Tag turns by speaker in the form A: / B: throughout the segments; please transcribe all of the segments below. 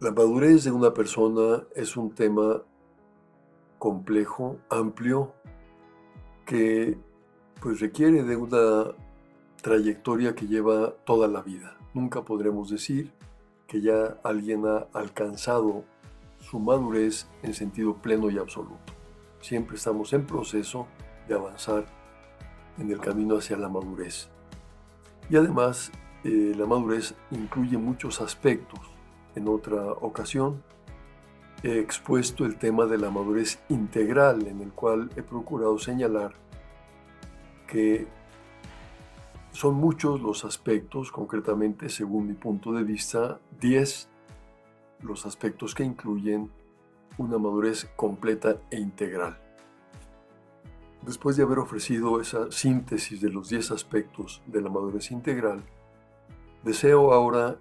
A: La madurez de una persona es un tema complejo, amplio, que pues requiere de una trayectoria que lleva toda la vida. Nunca podremos decir que ya alguien ha alcanzado su madurez en sentido pleno y absoluto. Siempre estamos en proceso de avanzar en el camino hacia la madurez. Y además, la madurez incluye muchos aspectos. En otra ocasión he expuesto el tema de la madurez integral, en el cual he procurado señalar que son muchos los aspectos, concretamente, según mi punto de vista, 10 los aspectos que incluyen una madurez completa e integral. Después de haber ofrecido esa síntesis de los 10 aspectos de la madurez integral, deseo ahora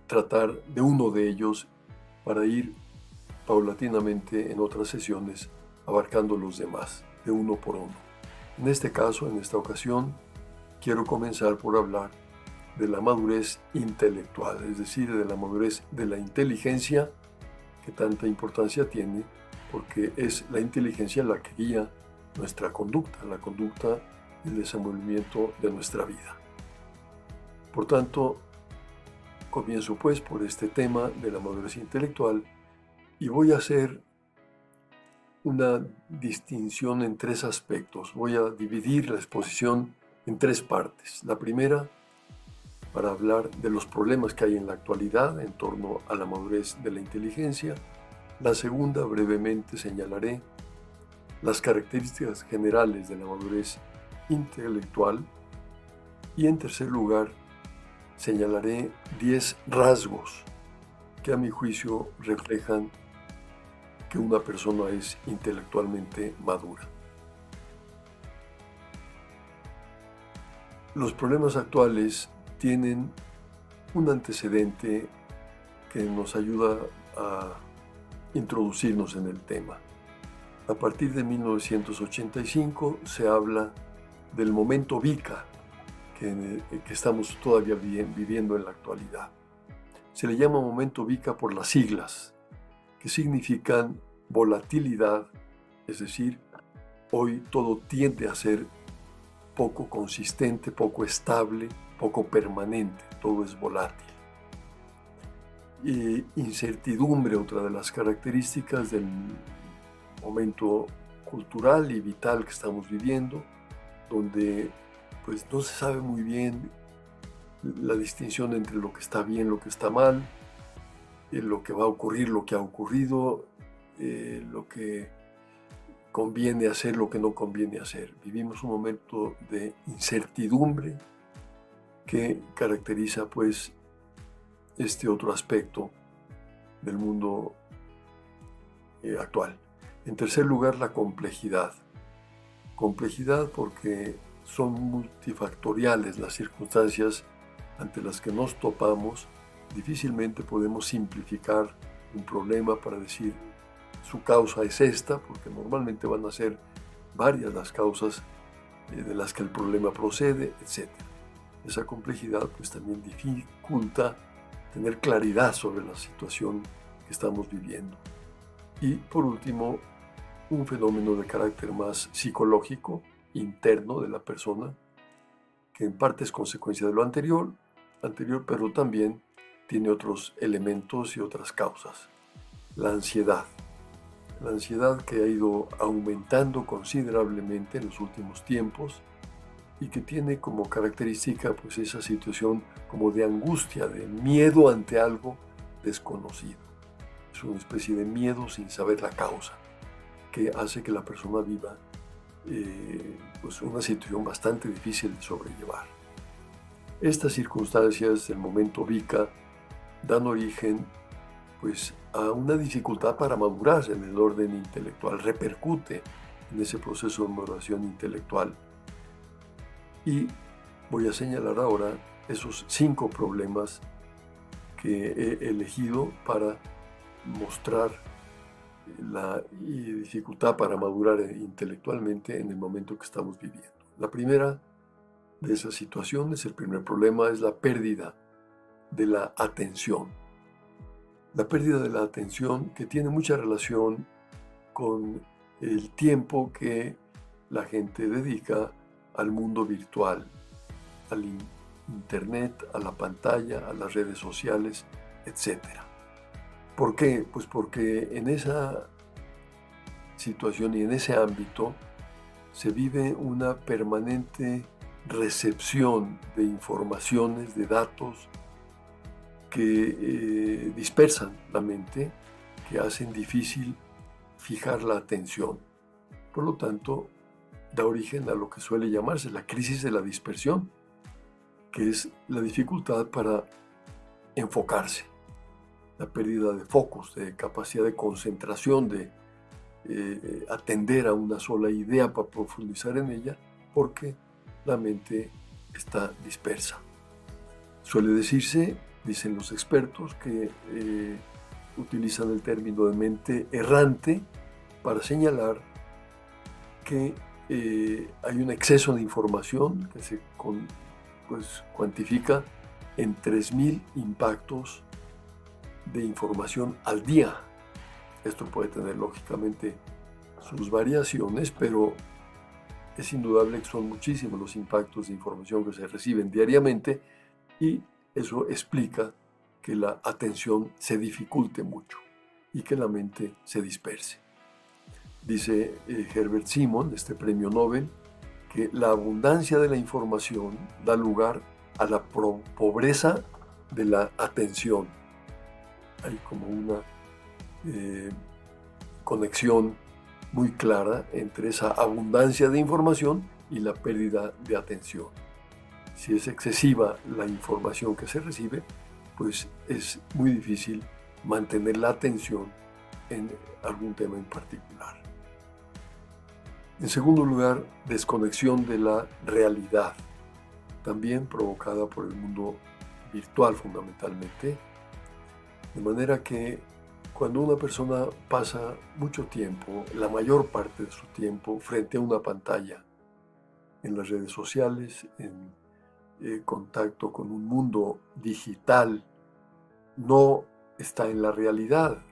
A: tratar de uno de ellos para ir paulatinamente en otras sesiones abarcando los demás, de uno por uno. En este caso, en esta ocasión, quiero comenzar por hablar de la madurez intelectual, es decir, de la madurez de la inteligencia, que tanta importancia tiene, porque es la inteligencia la que guía nuestra conducta, la conducta y el desenvolvimiento de nuestra vida. Por tanto, comienzo pues por este tema de la madurez intelectual y voy a hacer una distinción en 3 aspectos. Voy a dividir la exposición en 3 partes. La primera, para hablar de los problemas que hay en la actualidad en torno a la madurez de la inteligencia. La segunda, brevemente señalaré las características generales de la madurez intelectual. Y en tercer lugar, señalaré 10 rasgos que a mi juicio reflejan que una persona es intelectualmente madura. Los problemas actuales tienen un antecedente que nos ayuda a introducirnos en el tema. A partir de 1985 se habla del momento VICA que estamos todavía viviendo en la actualidad. Se le llama momento VICA por las siglas, que significan volatilidad, es decir, hoy todo tiende a ser poco consistente, poco estable, poco permanente, todo es volátil. Incertidumbre, otra de las características del momento cultural y vital que estamos viviendo, donde pues no se sabe muy bien la distinción entre lo que está bien, lo que está mal, lo que va a ocurrir, lo que ha ocurrido, lo que conviene hacer, lo que no conviene hacer. Vivimos un momento de incertidumbre que caracteriza pues este otro aspecto del mundo actual. En tercer lugar, la complejidad. Complejidad porque son multifactoriales las circunstancias ante las que nos topamos. Difícilmente podemos simplificar un problema para decir su causa es esta, porque normalmente van a ser varias las causas de las que el problema procede, etc. Esa complejidad pues también dificulta tener claridad sobre la situación que estamos viviendo. Y por último, un fenómeno de carácter más psicológico, interno de la persona, que en parte es consecuencia de lo anterior, pero también tiene otros elementos y otras causas. La ansiedad que ha ido aumentando considerablemente en los últimos tiempos y que tiene como característica pues esa situación como de angustia, de miedo ante algo desconocido. Es una especie de miedo sin saber la causa, que hace que la persona viva pues una situación bastante difícil de sobrellevar. Estas circunstancias del momento VICA dan origen pues, a una dificultad para madurar en el orden intelectual, repercute en ese proceso de maduración intelectual. Y voy a señalar ahora esos 5 problemas que he elegido para mostrar la dificultad para madurar intelectualmente en el momento que estamos viviendo. La primera de esas situaciones, el primer problema, es la pérdida de la atención. La pérdida de la atención, que tiene mucha relación con el tiempo que la gente dedica al mundo virtual, al internet, a la pantalla, a las redes sociales, etc. ¿Por qué? Pues porque en esa situación y en ese ámbito se vive una permanente recepción de informaciones, de datos que dispersan la mente, que hacen difícil fijar la atención. Por lo tanto, da origen a lo que suele llamarse la crisis de la dispersión, que es la dificultad para enfocarse, la pérdida de focos, de capacidad de concentración, de atender a una sola idea para profundizar en ella, porque la mente está dispersa. Suele decirse, dicen los expertos, que utilizan el término de mente errante para señalar que hay un exceso de información que se cuantifica en 3.000 impactos de información al día. Esto puede tener lógicamente sus variaciones, pero es indudable que son muchísimos los impactos de información que se reciben diariamente y eso explica que la atención se dificulte mucho y que la mente se disperse. Dice Herbert Simon, este premio Nobel, que la abundancia de la información da lugar a la pobreza de la atención. Hay como una conexión muy clara entre esa abundancia de información y la pérdida de atención. Si es excesiva la información que se recibe, pues es muy difícil mantener la atención en algún tema en particular. En segundo lugar, desconexión de la realidad, también provocada por el mundo virtual fundamentalmente, de manera que cuando una persona pasa mucho tiempo, la mayor parte de su tiempo, frente a una pantalla, en las redes sociales, en contacto con un mundo digital, no está en la realidad,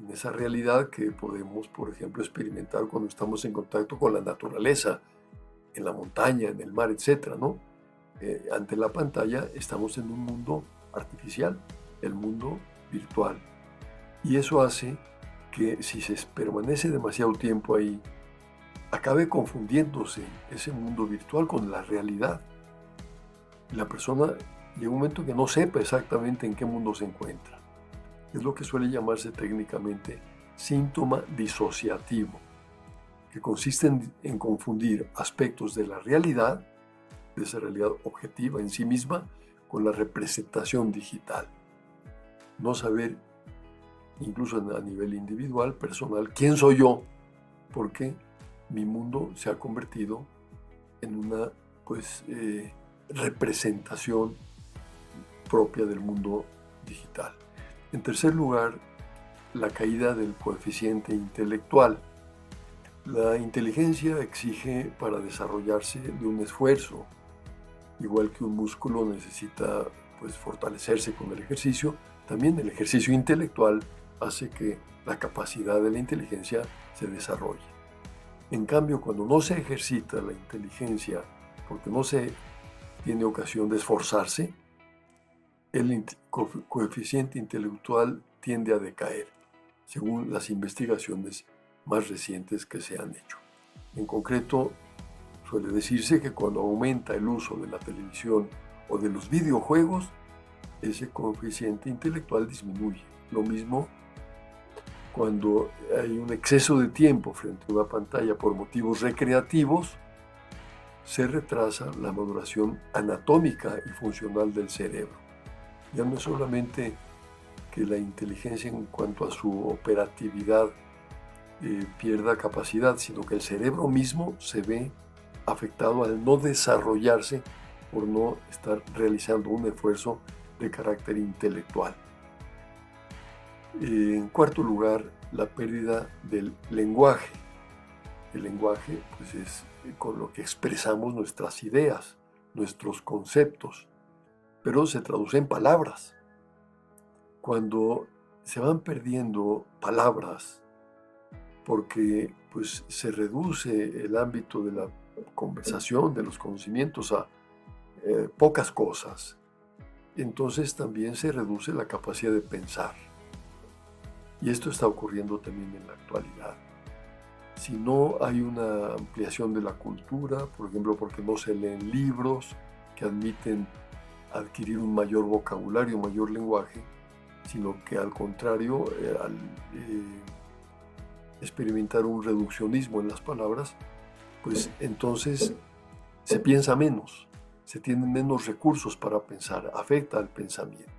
A: en esa realidad que podemos, por ejemplo, experimentar cuando estamos en contacto con la naturaleza, en la montaña, en el mar, etc., ¿no? Ante la pantalla estamos en un mundo artificial, el mundo virtual. Y eso hace que si se permanece demasiado tiempo ahí, acabe confundiéndose ese mundo virtual con la realidad. La persona llega un momento que no sepa exactamente en qué mundo se encuentra. Es lo que suele llamarse técnicamente síntoma disociativo, que consiste en confundir aspectos de la realidad, de esa realidad objetiva en sí misma, con la representación digital. No saber, incluso a nivel individual, personal, quién soy yo, porque mi mundo se ha convertido en una representación propia del mundo digital. En tercer lugar, la caída del coeficiente intelectual. La inteligencia exige para desarrollarse de un esfuerzo, igual que un músculo necesita fortalecerse con el ejercicio, también el ejercicio intelectual hace que la capacidad de la inteligencia se desarrolle. En cambio, cuando no se ejercita la inteligencia, porque no se tiene ocasión de esforzarse, el coeficiente intelectual tiende a decaer, según las investigaciones más recientes que se han hecho. En concreto, suele decirse que cuando aumenta el uso de la televisión o de los videojuegos, ese coeficiente intelectual disminuye. Lo mismo cuando hay un exceso de tiempo frente a una pantalla por motivos recreativos, se retrasa la maduración anatómica y funcional del cerebro. Ya no es solamente que la inteligencia en cuanto a su operatividad pierda capacidad, sino que el cerebro mismo se ve afectado al no desarrollarse por no estar realizando un esfuerzo de carácter intelectual. En cuarto lugar, la pérdida del lenguaje. El lenguaje es con lo que expresamos nuestras ideas, nuestros conceptos, pero se traduce en palabras. Cuando se van perdiendo palabras porque pues, se reduce el ámbito de la conversación, de los conocimientos a pocas cosas. Entonces también se reduce la capacidad de pensar. Y esto está ocurriendo también en la actualidad. Si no hay una ampliación de la cultura, por ejemplo, porque no se leen libros que admiten adquirir un mayor vocabulario, un mayor lenguaje, sino que al contrario, al experimentar un reduccionismo en las palabras, pues entonces se piensa menos, se tienen menos recursos para pensar, afecta al pensamiento.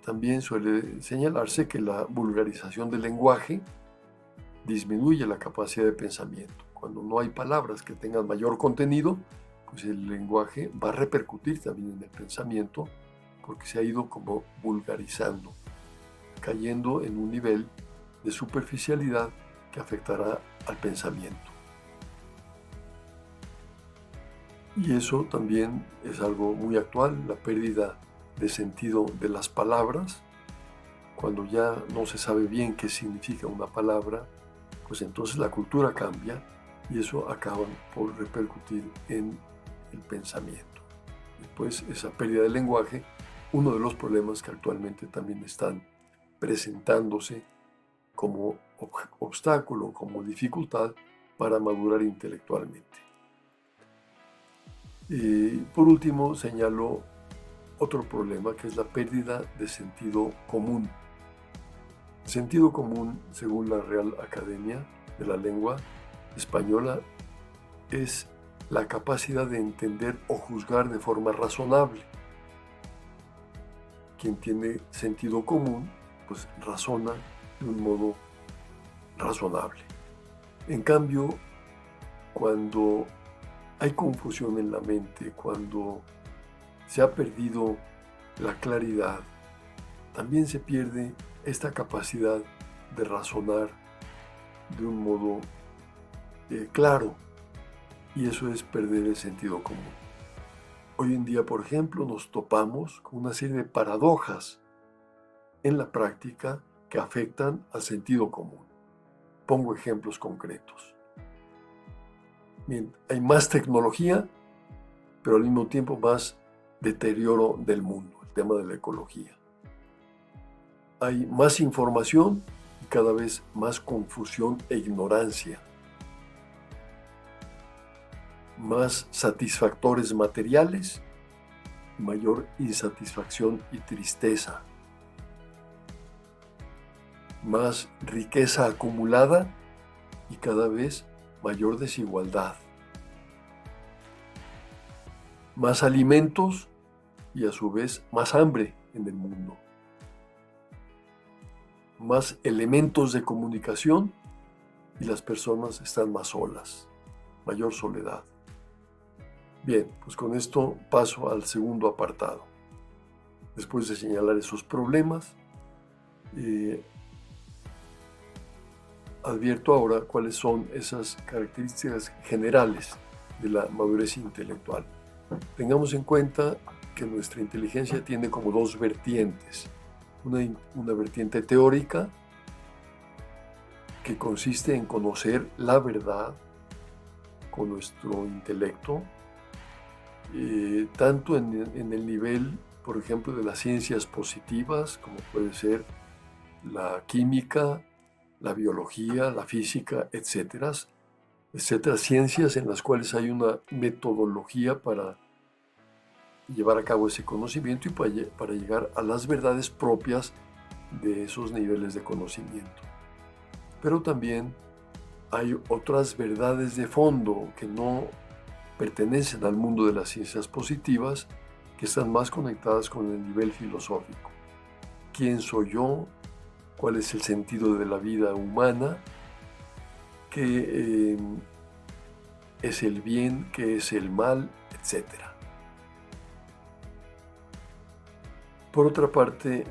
A: También suele señalarse que la vulgarización del lenguaje disminuye la capacidad de pensamiento. Cuando no hay palabras que tengan mayor contenido, pues el lenguaje va a repercutir también en el pensamiento porque se ha ido como vulgarizando, cayendo en un nivel de superficialidad que afectará al pensamiento. Y eso también es algo muy actual, la pérdida de sentido de las palabras. Cuando ya no se sabe bien qué significa una palabra, pues entonces la cultura cambia y eso acaba por repercutir en el pensamiento. Después, esa pérdida del lenguaje, uno de los problemas que actualmente también están presentándose como obstáculo, como dificultad para madurar intelectualmente. Por último, señalo otro problema que es la pérdida de sentido común. Sentido común, según la Real Academia de la Lengua Española, es la capacidad de entender o juzgar de forma razonable. Quien tiene sentido común, pues razona de un modo razonable. En cambio, cuando hay confusión en la mente, cuando se ha perdido la claridad, también se pierde esta capacidad de razonar de un modo claro, y eso es perder el sentido común. Hoy en día, por ejemplo, nos topamos con una serie de paradojas en la práctica que afectan al sentido común. Pongo ejemplos concretos. Bien, hay más tecnología, pero al mismo tiempo más deterioro del mundo, el tema de la ecología. Hay más información y cada vez más confusión e ignorancia. Más satisfactores materiales, mayor insatisfacción y tristeza. Más riqueza acumulada y cada vez mayor desigualdad. Más alimentos y a su vez más hambre en el mundo. Más elementos de comunicación y las personas están más solas. Mayor soledad. Bien, pues con esto paso al segundo apartado. Después de señalar esos problemas, advierto ahora cuáles son esas características generales de la madurez intelectual. Tengamos en cuenta que nuestra inteligencia tiene como dos vertientes. Una vertiente teórica que consiste en conocer la verdad con nuestro intelecto, tanto en el nivel, por ejemplo, de las ciencias positivas, como puede ser la química, la biología, la física, etcétera, ciencias en las cuales hay una metodología para llevar a cabo ese conocimiento y para llegar a las verdades propias de esos niveles de conocimiento. Pero también hay otras verdades de fondo que no pertenecen al mundo de las ciencias positivas, que están más conectadas con el nivel filosófico. ¿Quién soy yo? ¿Cuál es el sentido de la vida humana? ¿Qué es el bien? ¿Qué es el mal? Etcétera. Por otra parte,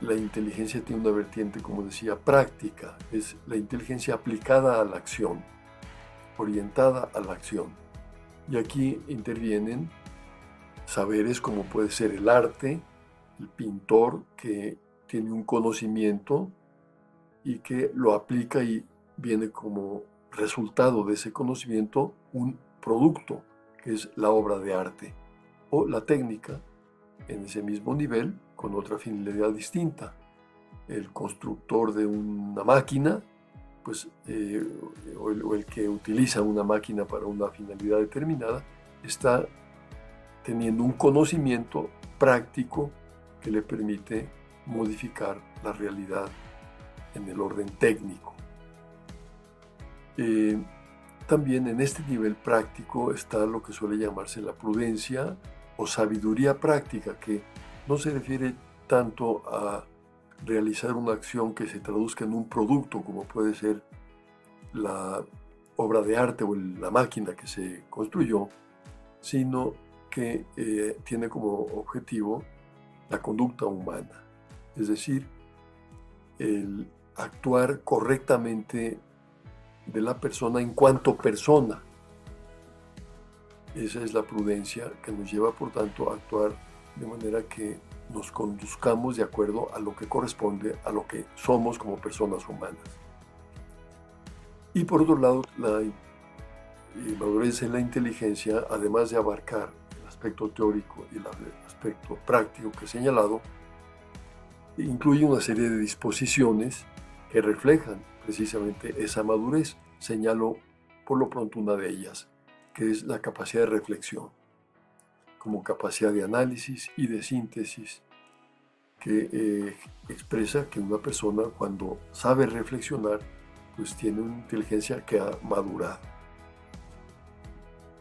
A: la inteligencia tiene una vertiente, como decía, práctica. Es la inteligencia aplicada a la acción, orientada a la acción. Y aquí intervienen saberes como puede ser el arte, el pintor que tiene un conocimiento y que lo aplica y viene como resultado de ese conocimiento un producto, que es la obra de arte, o la técnica en ese mismo nivel con otra finalidad distinta. El constructor de una máquina, pues, o el que utiliza una máquina para una finalidad determinada, está teniendo un conocimiento práctico que le permite modificar la realidad en el orden técnico. También en este nivel práctico está lo que suele llamarse la prudencia o sabiduría práctica, que no se refiere tanto a realizar una acción que se traduzca en un producto, como puede ser la obra de arte o la máquina que se construyó, sino que tiene como objetivo la conducta humana, es decir, el actuar correctamente de la persona en cuanto persona. Esa es la prudencia que nos lleva, por tanto, a actuar de manera que nos conduzcamos de acuerdo a lo que corresponde a lo que somos como personas humanas. Y por otro lado, la madurez en la inteligencia, además de abarcar el aspecto teórico y el aspecto práctico que he señalado, incluye una serie de disposiciones que reflejan precisamente esa madurez. Señalo por lo pronto una de ellas, que es la capacidad de reflexión, como capacidad de análisis y de síntesis, que expresa que una persona, cuando sabe reflexionar, pues tiene una inteligencia que ha madurado.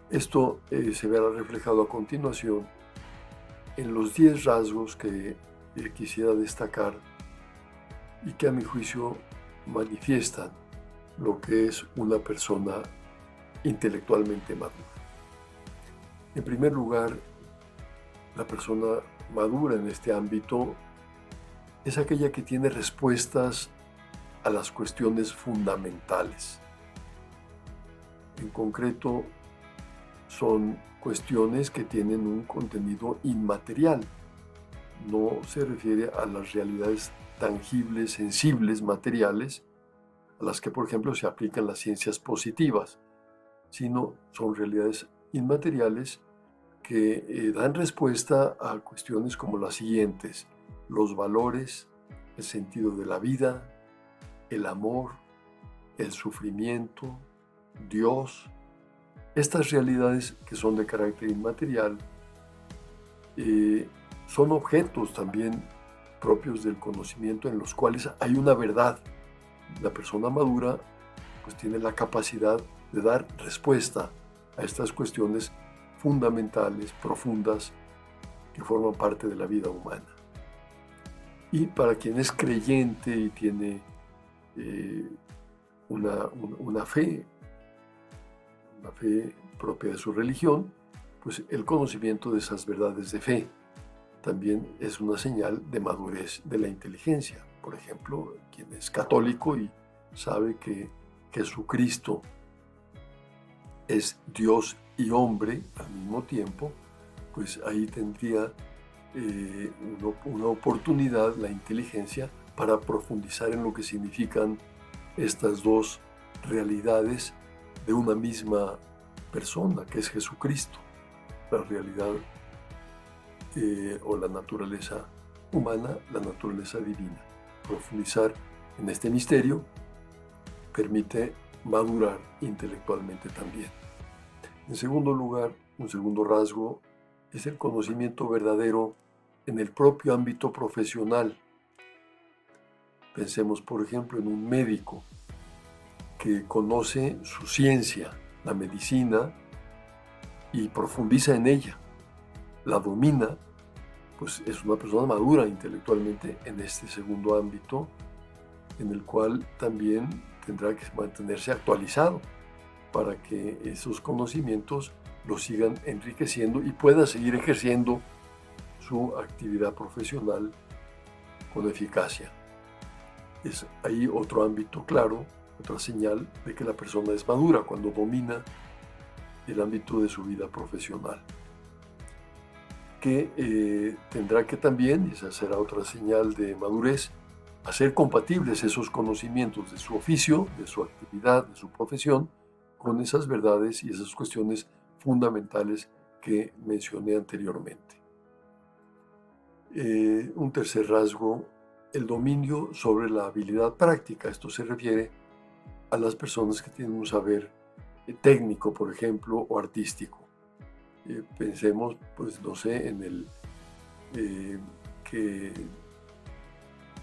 A: Esto se verá reflejado a continuación en los 10 rasgos que quisiera destacar y que a mi juicio manifiestan lo que es una persona intelectualmente madura. En primer lugar, la persona madura en este ámbito es aquella que tiene respuestas a las cuestiones fundamentales. En concreto, son cuestiones que tienen un contenido inmaterial. No se refiere a las realidades tangibles, sensibles, materiales, a las que, por ejemplo, se aplican las ciencias positivas, sino son realidades inmateriales que dan respuesta a cuestiones como las siguientes: los valores, el sentido de la vida, el amor, el sufrimiento, Dios. Estas realidades, que son de carácter inmaterial, son objetos también propios del conocimiento en los cuales hay una verdad. La persona madura pues tiene la capacidad de dar respuesta a estas cuestiones fundamentales, profundas, que forman parte de la vida humana. Y para quien es creyente y tiene una fe propia de su religión, pues el conocimiento de esas verdades de fe también es una señal de madurez de la inteligencia. Por ejemplo, quien es católico y sabe que Jesucristo es Dios y hombre al mismo tiempo, pues ahí tendría una oportunidad la inteligencia para profundizar en lo que significan estas dos realidades de una misma persona, que es Jesucristo, la realidad o la naturaleza humana, la naturaleza divina. Profundizar en este misterio permite madurar intelectualmente también. En segundo lugar, un segundo rasgo es el conocimiento verdadero en el propio ámbito profesional. Pensemos, por ejemplo, en un médico que conoce su ciencia, la medicina, y profundiza en ella, la domina, pues es una persona madura intelectualmente en este segundo ámbito, en el cual también tendrá que mantenerse actualizado para que esos conocimientos lo sigan enriqueciendo y pueda seguir ejerciendo su actividad profesional con eficacia. Es ahí otro ámbito claro, otra señal de que la persona es madura cuando domina el ámbito de su vida profesional. que tendrá que también, y esa será otra señal de madurez, hacer compatibles esos conocimientos de su oficio, de su actividad, de su profesión, con esas verdades y esas cuestiones fundamentales que mencioné anteriormente. Un tercer rasgo, el dominio sobre la habilidad práctica. Esto se refiere a las personas que tienen un saber técnico, por ejemplo, o artístico. Pensemos, pues, no sé, en el que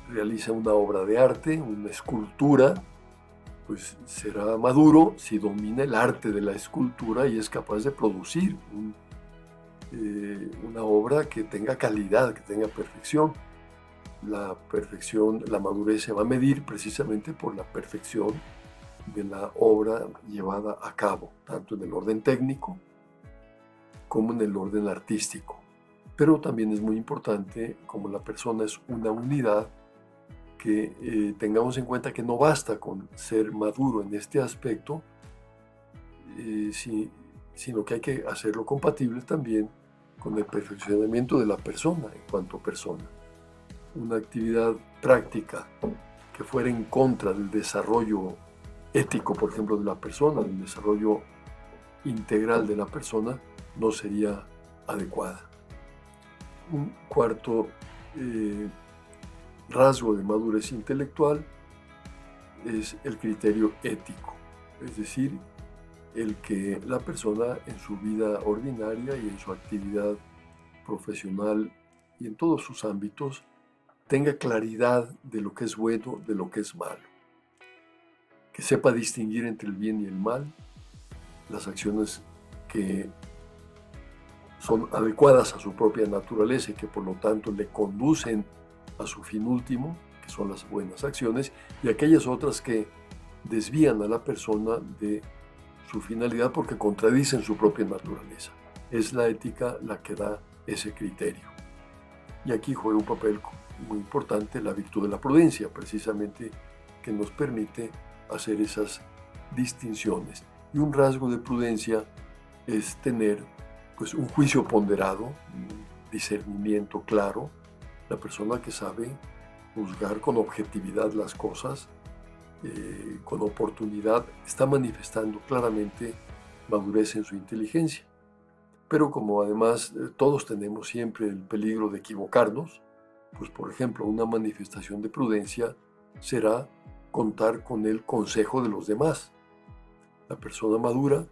A: realiza una obra de arte, una escultura, pues será maduro si domina el arte de la escultura y es capaz de producir una obra que tenga calidad, que tenga perfección. La perfección, la madurez se va a medir precisamente por la perfección de la obra llevada a cabo, tanto en el orden técnico como en el orden artístico. Pero también es muy importante, como la persona es una unidad, que tengamos en cuenta que no basta con ser maduro en este aspecto, sino que hay que hacerlo compatible también con el perfeccionamiento de la persona en cuanto persona. Una actividad práctica que fuera en contra del desarrollo ético, por ejemplo, de la persona, del desarrollo integral de la persona, no sería adecuada. Un cuarto rasgo de madurez intelectual es el criterio ético, es decir, el que la persona en su vida ordinaria y en su actividad profesional y en todos sus ámbitos tenga claridad de lo que es bueno, de lo que es malo, que sepa distinguir entre el bien y el mal, las acciones que son adecuadas a su propia naturaleza y que por lo tanto le conducen a su fin último, que son las buenas acciones, y aquellas otras que desvían a la persona de su finalidad porque contradicen su propia naturaleza. Es la ética la que da ese criterio. Y aquí juega un papel muy importante la virtud de la prudencia, precisamente, que nos permite hacer esas distinciones. Y un rasgo de prudencia es tener, pues, un juicio ponderado, un discernimiento claro. La persona que sabe juzgar con objetividad las cosas, con oportunidad, está manifestando claramente madurez en su inteligencia. Pero como además todos tenemos siempre el peligro de equivocarnos, pues por ejemplo una manifestación de prudencia será contar con el consejo de los demás. La persona madura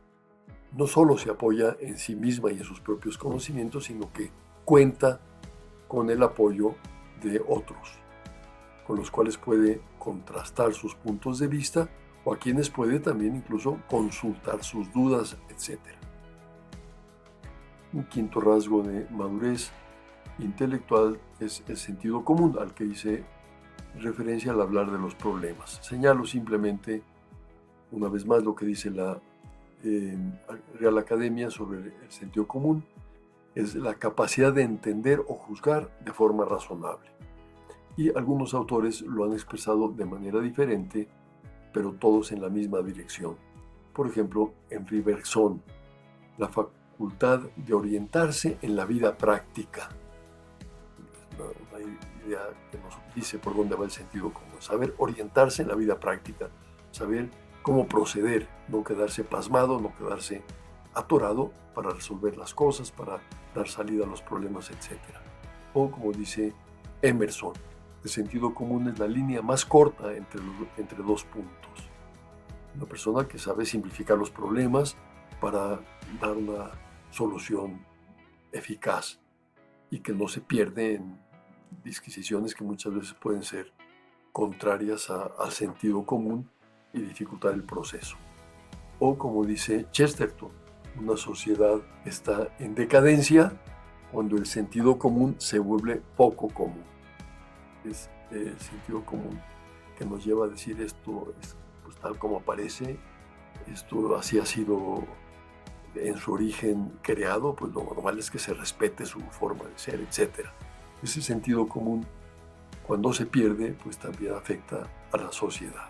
A: no solo se apoya en sí misma y en sus propios conocimientos, sino que cuenta con el apoyo de otros, con los cuales puede contrastar sus puntos de vista o a quienes puede también incluso consultar sus dudas, etc. Un quinto rasgo de madurez intelectual es el sentido común, al que hice referencia al hablar de los problemas. Señalo simplemente una vez más lo que dice la Real Academia sobre el sentido común. Es la capacidad de entender o juzgar de forma razonable. Y algunos autores lo han expresado de manera diferente, pero todos en la misma dirección. Por ejemplo, Henri Bergson, la facultad de orientarse en la vida práctica. Una idea que nos dice por dónde va el sentido común. Saber orientarse en la vida práctica, saber cómo proceder, no quedarse pasmado, no quedarse atorado para resolver las cosas, para dar salida a los problemas, etc. O como dice Emerson, el sentido común es la línea más corta entre dos puntos. Una persona que sabe simplificar los problemas para dar una solución eficaz y que no se pierde en disquisiciones que muchas veces pueden ser contrarias al sentido común y dificultar el proceso. O como dice Chesterton, una sociedad está en decadencia cuando el sentido común se vuelve poco común. Es el sentido común que nos lleva a decir esto es pues, tal como aparece, esto así ha sido en su origen creado, pues lo normal es que se respete su forma de ser, etc. Ese sentido común, cuando se pierde, pues también afecta a la sociedad.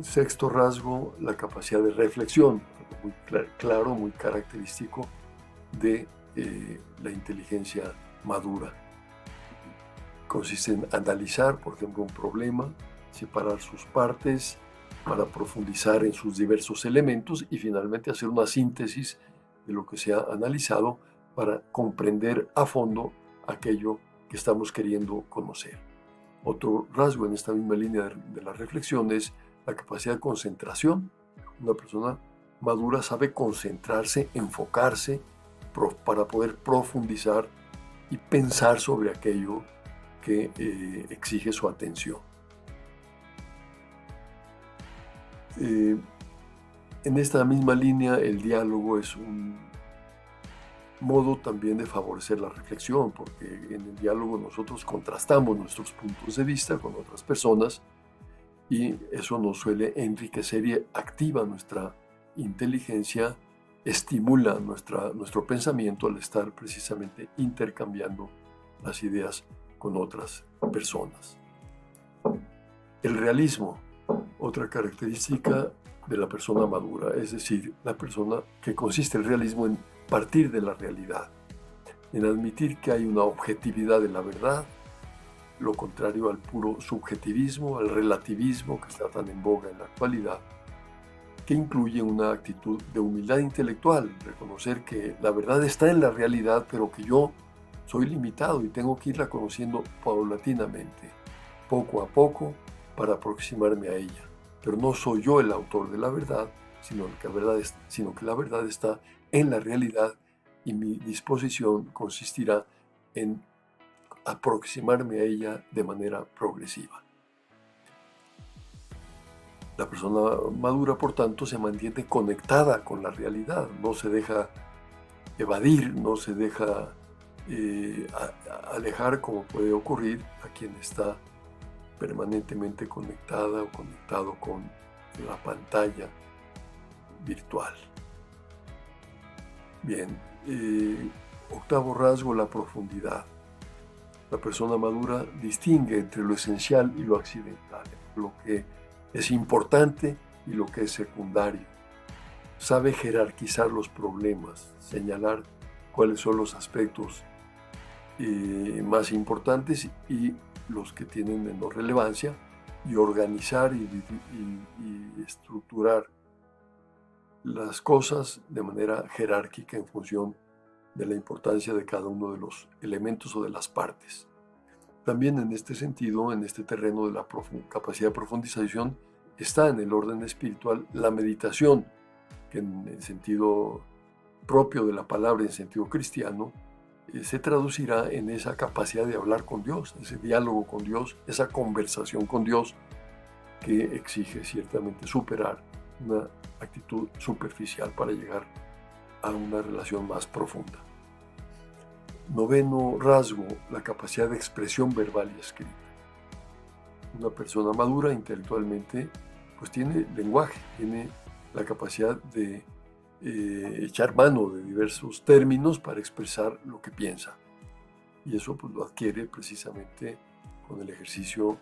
A: Sexto rasgo, la capacidad de reflexión, algo muy claro, muy característico de la inteligencia madura. Consiste en analizar, por ejemplo, un problema, separar sus partes para profundizar en sus diversos elementos y finalmente hacer una síntesis de lo que se ha analizado para comprender a fondo aquello que estamos queriendo conocer. Otro rasgo en esta misma línea de la reflexión es la capacidad de concentración. Una persona madura sabe concentrarse, enfocarse para poder profundizar y pensar sobre aquello que exige su atención. En esta misma línea, el diálogo es un modo también de favorecer la reflexión, porque en el diálogo nosotros contrastamos nuestros puntos de vista con otras personas y eso nos suele enriquecer y activa nuestra inteligencia, estimula nuestro pensamiento al estar precisamente intercambiando las ideas con otras personas. El realismo, otra característica de la persona madura, es decir, la persona que consiste el realismo en partir de la realidad, en admitir que hay una objetividad de la verdad, lo contrario al puro subjetivismo, al relativismo que está tan en boga en la actualidad, que incluye una actitud de humildad intelectual, reconocer que la verdad está en la realidad, pero que yo soy limitado y tengo que irla conociendo paulatinamente, poco a poco, para aproximarme a ella. Pero no soy yo el autor de la verdad, sino que la verdad está en la realidad y mi disposición consistirá en aproximarme a ella de manera progresiva. La persona madura, por tanto, se mantiene conectada con la realidad, no se deja evadir, no se deja alejar como puede ocurrir a quien está permanentemente conectada o conectado con la pantalla virtual. Bien, octavo rasgo, la profundidad. La persona madura distingue entre lo esencial y lo accidental, lo que es importante y lo que es secundario. Sabe jerarquizar los problemas, señalar cuáles son los aspectos más importantes y los que tienen menor relevancia, y organizar y estructurar las cosas de manera jerárquica en función de la importancia de cada uno de los elementos o de las partes. También en este sentido, en este terreno de la capacidad de profundización, está en el orden espiritual la meditación, que en el sentido propio de la palabra, en sentido cristiano, se traducirá en esa capacidad de hablar con Dios, ese diálogo con Dios, esa conversación con Dios que exige ciertamente superar una actitud superficial para llegar a una relación más profunda. Noveno rasgo, la capacidad de expresión verbal y escrita. Una persona madura intelectualmente pues tiene lenguaje, tiene la capacidad de echar mano de diversos términos para expresar lo que piensa. Y eso pues, lo adquiere precisamente con el ejercicio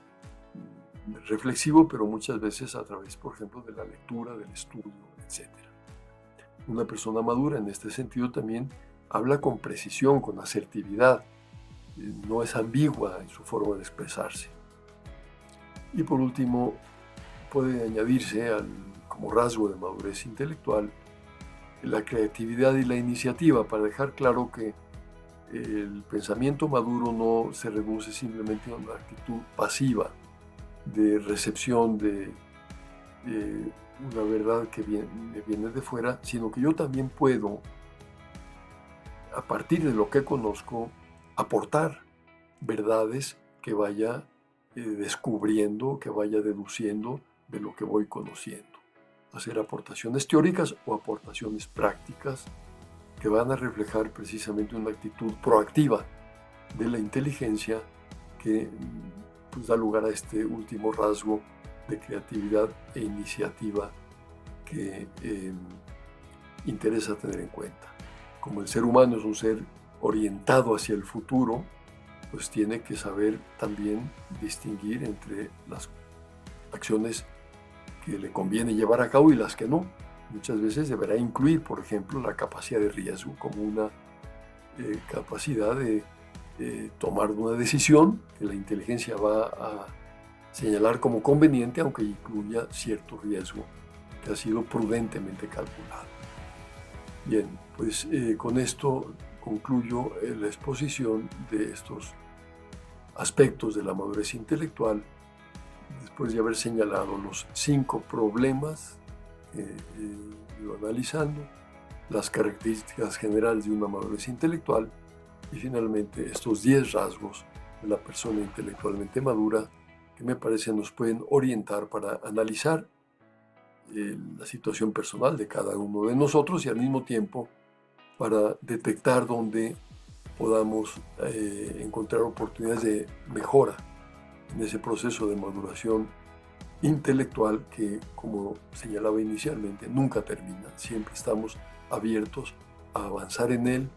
A: reflexivo, pero muchas veces a través, por ejemplo, de la lectura, del estudio, etc. Una persona madura en este sentido también habla con precisión, con asertividad, no es ambigua en su forma de expresarse. Y por último, puede añadirse como rasgo de madurez intelectual la creatividad y la iniciativa, para dejar claro que el pensamiento maduro no se reduce simplemente a una actitud pasiva de recepción de una verdad que viene de fuera, sino que yo también puedo, a partir de lo que conozco, aportar verdades que vaya descubriendo, que vaya deduciendo de lo que voy conociendo. Hacer aportaciones teóricas o aportaciones prácticas que van a reflejar precisamente una actitud proactiva de la inteligencia que pues, da lugar a este último rasgo de creatividad e iniciativa que interesa tener en cuenta. Como el ser humano es un ser orientado hacia el futuro, pues tiene que saber también distinguir entre las acciones que le conviene llevar a cabo y las que no. Muchas veces deberá incluir, por ejemplo, la capacidad de riesgo como una capacidad de tomar una decisión que la inteligencia va a señalar como conveniente, aunque incluya cierto riesgo que ha sido prudentemente calculado. Bien, pues con esto concluyo la exposición de estos aspectos de la madurez intelectual, después de haber señalado los 5 problemas que he ido analizando, las características generales de una madurez intelectual y finalmente estos 10 rasgos de la persona intelectualmente madura que me parece nos pueden orientar para analizar la situación personal de cada uno de nosotros y al mismo tiempo para detectar dónde podamos encontrar oportunidades de mejora en ese proceso de maduración intelectual que, como señalaba inicialmente, nunca termina. Siempre estamos abiertos a avanzar en él,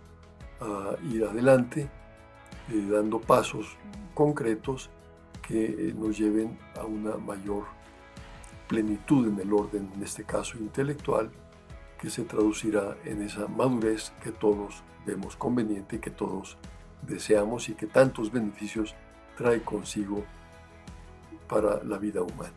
A: a ir adelante, dando pasos concretos que nos lleven a una mayor plenitud en el orden, en este caso intelectual, que se traducirá en esa madurez que todos vemos conveniente, que todos deseamos y que tantos beneficios trae consigo para la vida humana.